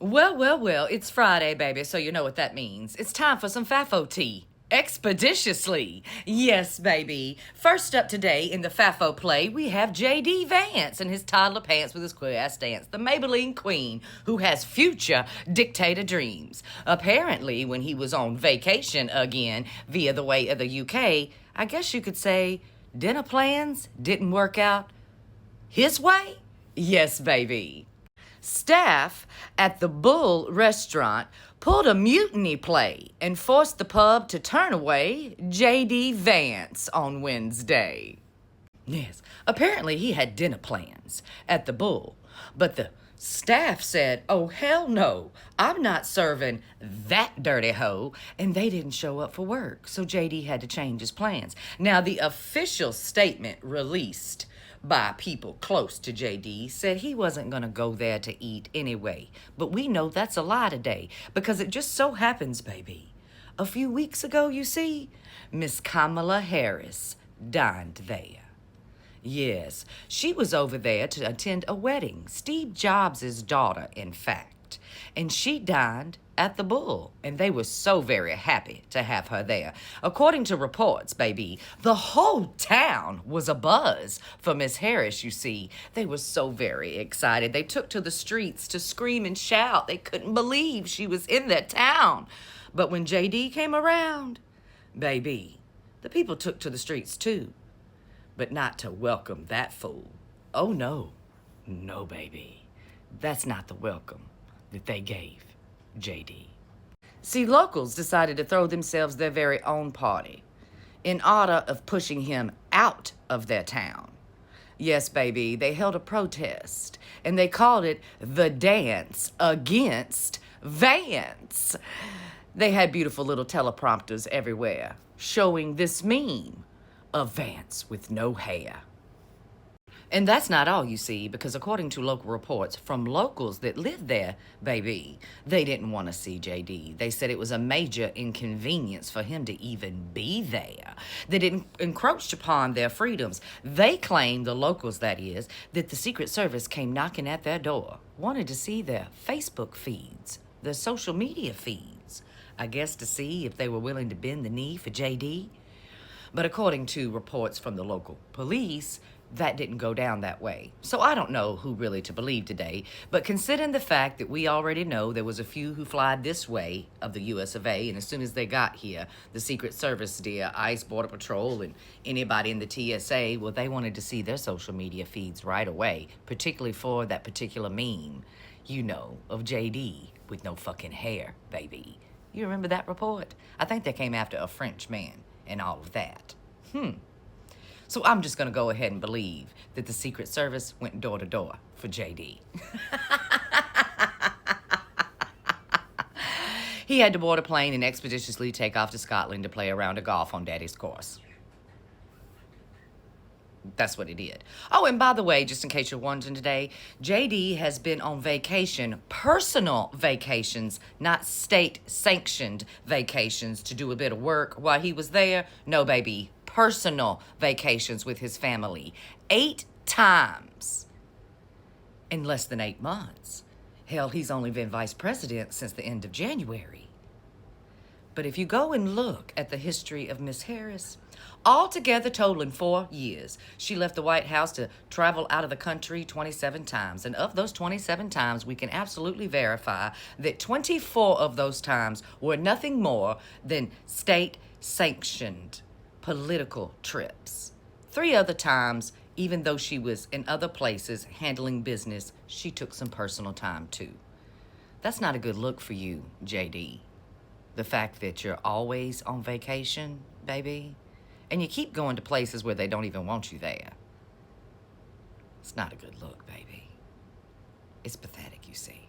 Well, it's Friday, baby, so you know what that means. It's time for some Fafo tea. Expeditiously. Yes, baby. First up today in the Fafo play, we have J.D. Vance and his toddler pants with his queer ass dance, the Maybelline queen who has future dictator dreams. Apparently, when he was on vacation again via the way of the UK, I guess you could say dinner plans didn't work out his way? Yes, baby. Staff at the Bull restaurant pulled a mutiny play and forced the pub to turn away J.D. Vance on Wednesday. Yes, apparently he had dinner plans at the Bull, but the staff said, oh, hell no, I'm not serving that dirty hoe, and they didn't show up for work, so JD had to change his plans. Now, the official statement released by people close to JD said he wasn't going to go there to eat anyway, but we know that's a lie today, because it just so happens, baby. A few weeks ago, you see, Miss Kamala Harris dined there. Yes, she was over there to attend a wedding, Steve Jobs' daughter, in fact. And she dined at the Bull, and they were so very happy to have her there. According to reports, baby, the whole town was abuzz for Miss Harris, you see. They were so very excited. They took to the streets to scream and shout. They couldn't believe she was in their town. But when JD came around, baby, the people took to the streets too. But not to welcome that fool. Oh, no. No, baby. That's not the welcome that they gave JD. See, locals decided to throw themselves their very own party in honor of pushing him out of their town. Yes, baby, they held a protest, and they called it the Dance Against Vance. They had beautiful little teleprompters everywhere showing this meme of Vance with no hair. And that's not all, you see, because according to local reports from locals that lived there, baby, they didn't want to see JD. They said it was a major inconvenience for him to even be there, that it encroached upon their freedoms. They claimed, the locals that is, that the Secret Service came knocking at their door, wanted to see their Facebook feeds, their social media feeds, I guess to see if they were willing to bend the knee for JD. But according to reports from the local police, that didn't go down that way. So I don't know who really to believe today, but considering the fact that we already know there was a few who flied this way of the US of A, and as soon as they got here, the Secret Service, dear, ICE, Border Patrol, and anybody in the TSA, well, they wanted to see their social media feeds right away, particularly for that particular meme, you know, of JD with no fucking hair, baby. You remember that report? I think they came after a French man and all of that. So I'm just going to go ahead and believe that the Secret Service went door to door for JD. He had to board a plane and expeditiously take off to Scotland to play a round of golf on Daddy's course. That's what he did. Oh, and by the way, just in case you're wondering today, JD has been on vacation, personal vacations, not state-sanctioned vacations to do a bit of work while he was there. No, baby, personal vacations with his family. 8 times in less than 8 months. Hell, he's only been vice president since the end of January. But if you go and look at the history of Miss Harris, altogether totaling 4 years, she left the White House to travel out of the country 27 times. And of those 27 times, we can absolutely verify that 24 of those times were nothing more than state-sanctioned political trips. 3 other times, even though she was in other places handling business, she took some personal time too. That's not a good look for you, JD. The fact that you're always on vacation, baby, and you keep going to places where they don't even want you there. It's not a good look, baby. It's pathetic, you see.